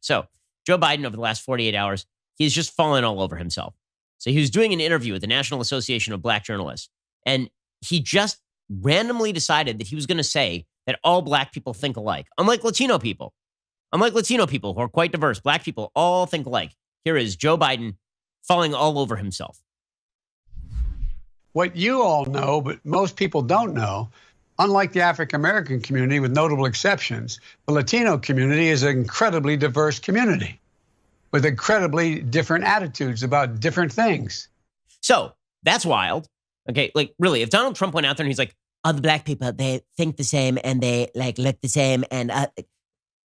So Joe Biden, over the last 48 hours, he's just fallen all over himself. So he was doing an interview with the National Association of Black Journalists, and he just randomly decided that he was going to say that all black people think alike, unlike Latino people. Unlike Latino people who are quite diverse, black people all think alike. Here is Joe Biden falling all over himself. What you all know, but most people don't know, unlike the African-American community, with notable exceptions, the Latino community is an incredibly diverse community with incredibly different attitudes about different things. So that's wild. Okay, like really, if Donald Trump went out there and he's like, all the black people, they think the same and they like look the same, and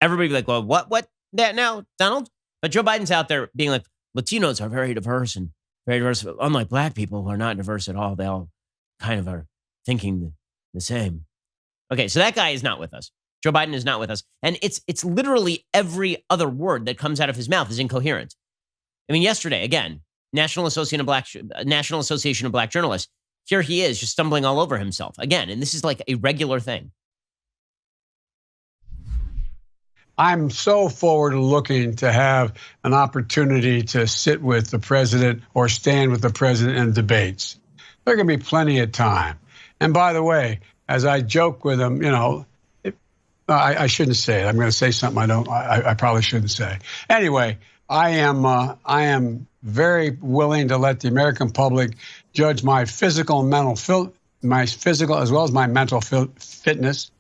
everybody would be like, well, what that now, Donald? But Joe Biden's out there being like, Latinos are very diverse and very diverse, unlike black people who are not diverse at all. They all kind of are thinking the same. Okay, so that guy is not with us. Joe Biden is not with us. And it's literally every other word that comes out of his mouth is incoherent. I mean, yesterday, again, National Association of Black Journalists, here he is just stumbling all over himself again. And this is like a regular thing. I'm so forward looking to have an opportunity to sit with the president or stand with the president in debates. There can be plenty of time. And by the way, as I joke with him, you know, I shouldn't say it. I'm going to say something I probably shouldn't say. Anyway, I am very willing to let the American public judge my physical and mental my physical as well as my mental fitness.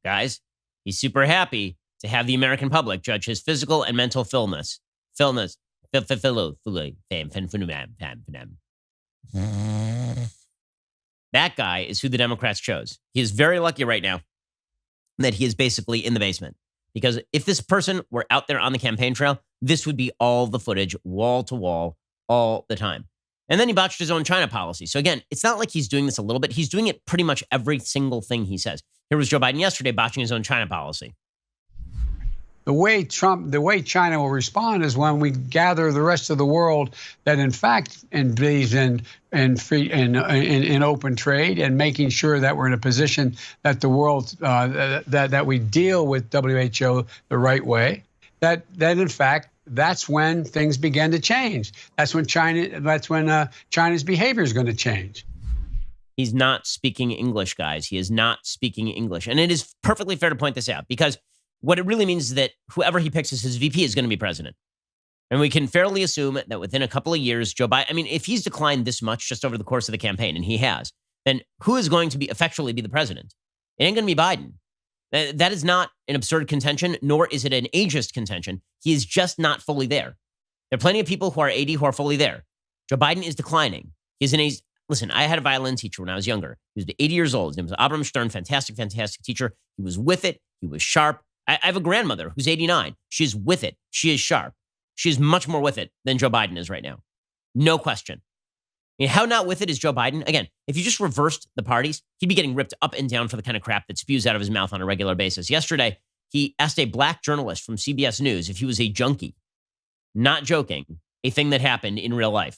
Guys, he's super happy to have the American public judge his physical and mental fitness. That guy is who the Democrats chose. He is very lucky right now that he is basically in the basement. Because if this person were out there on the campaign trail, this would be all the footage, wall to wall, all the time. And then he botched his own China policy. So again, it's not like he's doing this a little bit. He's doing it pretty much every single thing he says. Here was Joe Biden yesterday botching his own China policy. The way China will respond is when we gather the rest of the world that, in fact, believes in open trade and making sure that we're in a position that the world that we deal with WHO the right way. That in fact, that's when things begin to change. That's when China's behavior is going to change. He's not speaking English, guys. He is not speaking English, and it is perfectly fair to point this out because what it really means is that whoever he picks as his VP is going to be president. And we can fairly assume that within a couple of years, Joe Biden, I mean, if he's declined this much just over the course of the campaign, and he has, then who is going to effectually be the president? It ain't going to be Biden. That is not an absurd contention, nor is it an ageist contention. He is just not fully there. There are plenty of people who are 80 who are fully there. Joe Biden is declining. He's an age. Listen, I had a violin teacher when I was younger. He was 80 years old. His name was Abram Stern, fantastic teacher. He was with it. He was sharp. I have a grandmother who's 89. She's with it. She is sharp. She is much more with it than Joe Biden is right now. No question. I mean, how not with it is Joe Biden? Again, if you just reversed the parties, he'd be getting ripped up and down for the kind of crap that spews out of his mouth on a regular basis. Yesterday, he asked a black journalist from CBS News if he was a junkie. Not joking. A thing that happened in real life.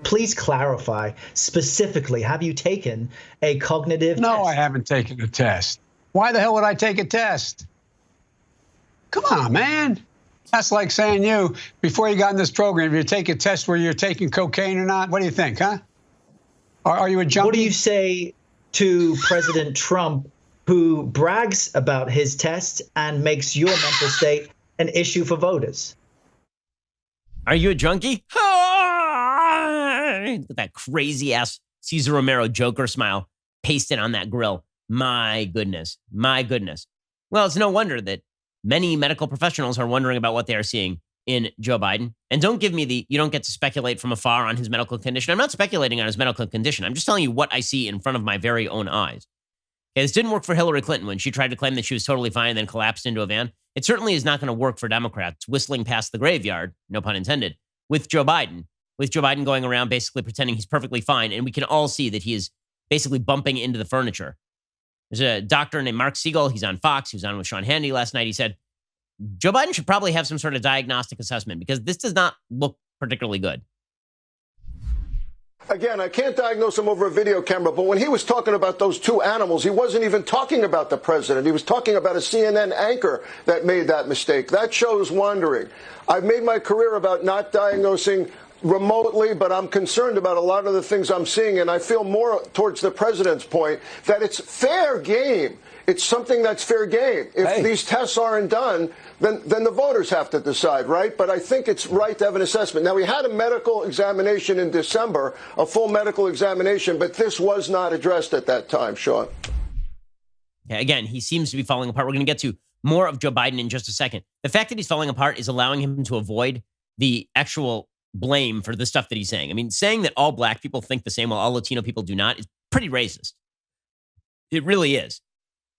Please clarify specifically, have you taken a cognitive test? No, I haven't taken a test. Why the hell would I take a test? Come on, man. That's like saying before you got in this program, if you take a test where you're taking cocaine or not, what do you think, huh? Are you a junkie? What do you say to President Trump, who brags about his test and makes your mental state an issue for voters? Are you a junkie? That crazy ass Cesar Romero Joker smile pasted on that grill. My goodness. My goodness. Well, it's no wonder that many medical professionals are wondering about what they are seeing in Joe Biden. And don't give me you don't get to speculate from afar on his medical condition. I'm not speculating on his medical condition. I'm just telling you what I see in front of my very own eyes. Okay, this didn't work for Hillary Clinton when she tried to claim that she was totally fine and then collapsed into a van. It certainly is not going to work for Democrats whistling past the graveyard, no pun intended, with Joe Biden. With Joe Biden going around basically pretending he's perfectly fine. And we can all see that he is basically bumping into the furniture. There's a doctor named Mark Siegel. He's on Fox. He was on with Sean Hannity last night. He said, Joe Biden should probably have some sort of diagnostic assessment because this does not look particularly good. Again, I can't diagnose him over a video camera, but when he was talking about those two animals, he wasn't even talking about the president. He was talking about a CNN anchor that made that mistake. That shows wandering. I've made my career about not diagnosing remotely, but I'm concerned about a lot of the things I'm seeing, and I feel more towards the president's point that it's fair game. It's something that's fair game. If these tests aren't done, then the voters have to decide, right? But I think it's right to have an assessment. Now, we had a medical examination in December, a full medical examination, but this was not addressed at that time, Sean. Yeah, again, he seems to be falling apart. We're going to get to more of Joe Biden in just a second. The fact that he's falling apart is allowing him to avoid the actual blame for the stuff that he's saying. I mean, saying that all black people think the same while all Latino people do not is pretty racist. It really is.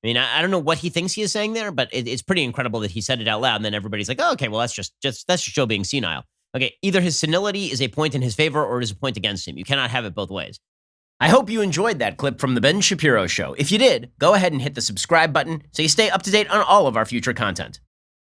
I mean, I don't know what he thinks he is saying there, but it's pretty incredible that he said it out loud. And then everybody's like, oh, okay, well, that's just Joe being senile. Okay, either his senility is a point in his favor or it is a point against him. You cannot have it both ways. I hope you enjoyed that clip from The Ben Shapiro Show. If you did, go ahead and hit the subscribe button so you stay up to date on all of our future content.